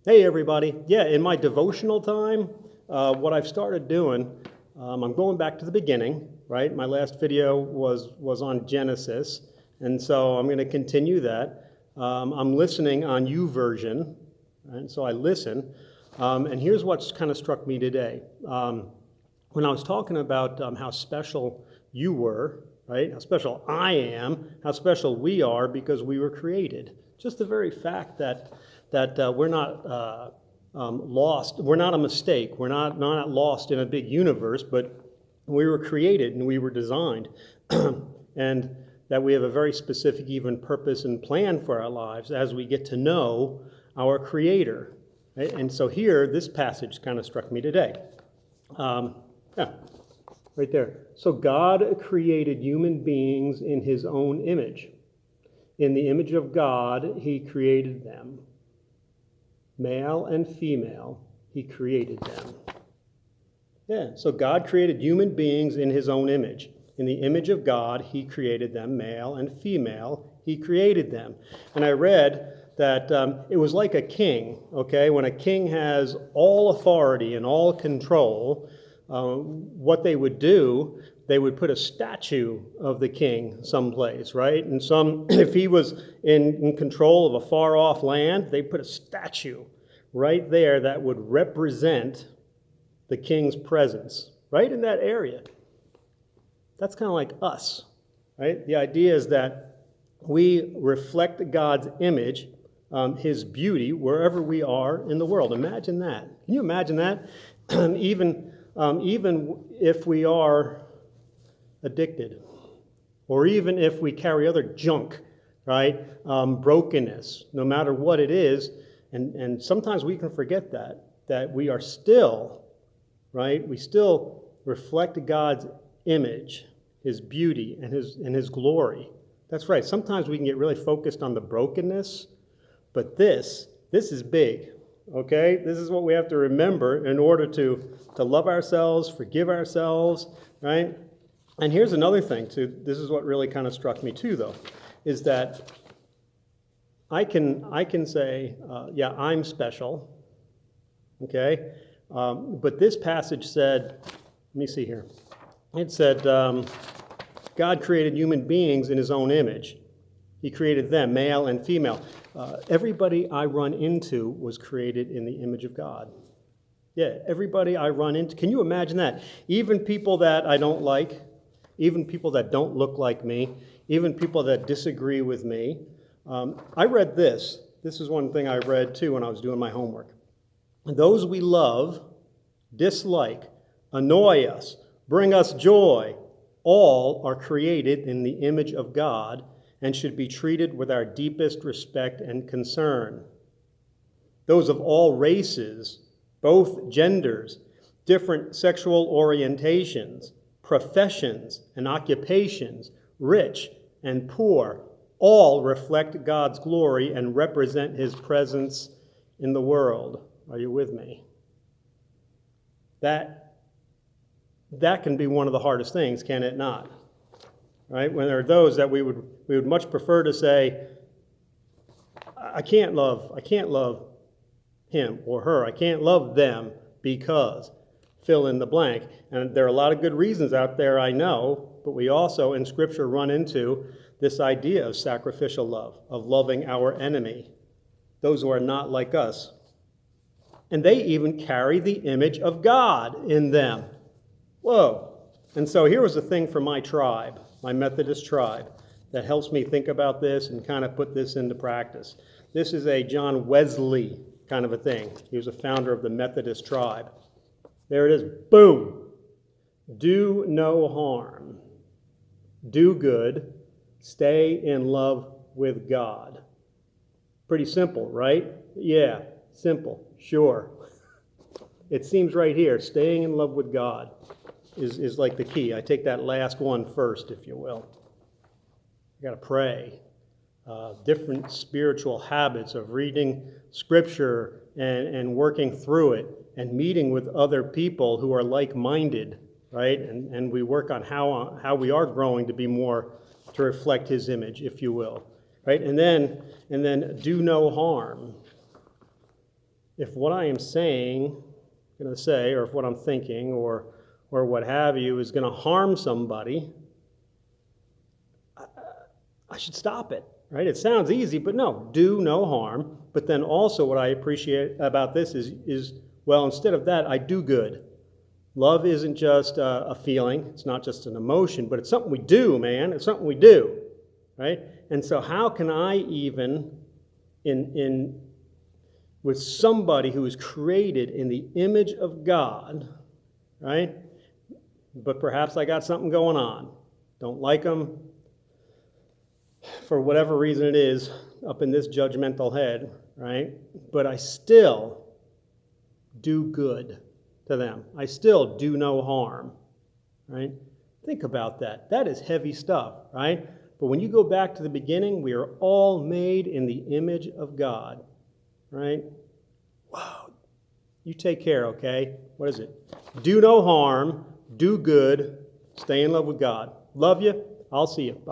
Hey everybody. Yeah, in my devotional time, what I've started doing, I'm going back to the beginning, right? My last video was on Genesis, and so I'm going to continue that. I'm listening on YouVersion, and so I listen. And here's what's kind of struck me today. When I was talking about how special you were, right? How special I am, how special we are because we were created. Just the very fact that we're not lost. We're not a mistake. We're not lost in a big universe, but we were created and we were designed. And that we have a very specific even purpose and plan for our lives as we get to know our Creator. Right? And so here, this passage kind of struck me today. Yeah, right there. So God created human beings in his own image. In the image of God, he created them. Male and female, he created them. Yeah, so God created human beings in his own image. In the image of God, he created them, male and female, he created them. And I read that it was like a king, okay? When a king has all authority and all control, what they would do, they would put a statue of the king someplace, right? And if he was in control of a far-off land, they put a statue right there that would represent the king's presence, right in that area. That's kind of like us, right? The idea is that we reflect God's image, his beauty, wherever we are in the world. Imagine that. Can you imagine that? Even if we are addicted, or even if we carry other junk, right? Brokenness, no matter what it is, and sometimes we can forget that we are still, right? We still reflect God's image, his beauty, and his glory. That's right. Sometimes we can get really focused on the brokenness, but this is big, okay? This is what we have to remember in order to love ourselves, forgive ourselves, right? And here's another thing, too. This is what really kind of struck me, too, though, is that I can say, yeah, I'm special, okay? But this passage said, let me see here. It said, God created human beings in his own image. He created them, male and female. Everybody I run into was created in the image of God. Yeah, everybody I run into. Can you imagine that? Even people that I don't like, even people that don't look like me, even people that disagree with me. I read this. This is one thing I read, too, when I was doing my homework. Those we love, dislike, annoy us, bring us joy, all are created in the image of God and should be treated with our deepest respect and concern. Those of all races, both genders, different sexual orientations, professions and occupations, rich and poor, all reflect God's glory and represent his presence in the world. Are you with me? That can be one of the hardest things, can it not? Right? When there are those that we would much prefer to say, I can't love him or her. I can't love them because fill in the blank. And there are a lot of good reasons out there, I know, but we also in Scripture run into this idea of sacrificial love, of loving our enemy, those who are not like us. And they even carry the image of God in them. Whoa. And so here was the thing for my tribe, my Methodist tribe, that helps me think about this and kind of put this into practice. This is a John Wesley kind of a thing. He was a founder of the Methodist tribe. There it is. Boom. Do no harm. Do good. Stay in love with God. Pretty simple, right? Yeah, simple. Sure. It seems right here, staying in love with God is like the key. I take that last one first, if you will. You got to pray. Different spiritual habits of reading Scripture and working through it and meeting with other people who are like-minded, right? And we work on how we are growing to be more, to reflect his image, if you will, right? And then do no harm. if what I am saying, going to say, or if what I'm thinking, or what have you, is going to harm somebody, I should stop it, right? It sounds easy, but no, do no harm. But then also what I appreciate about this is well, instead of that, I do good. Love isn't just a feeling. It's not just an emotion, but it's something we do, man. It's something we do, right? And so how can I even, with somebody who is created in the image of God, right? But perhaps I got something going on. Don't like them for whatever reason it is up in this judgmental head, right? But I still do good to them. I still do no harm, right? Think about that. That is heavy stuff, right? But when you go back to the beginning, we are all made in the image of God, right? Wow. You take care, okay? What is it? Do no harm, do good, stay in love with God. Love you. I'll see you. Bye.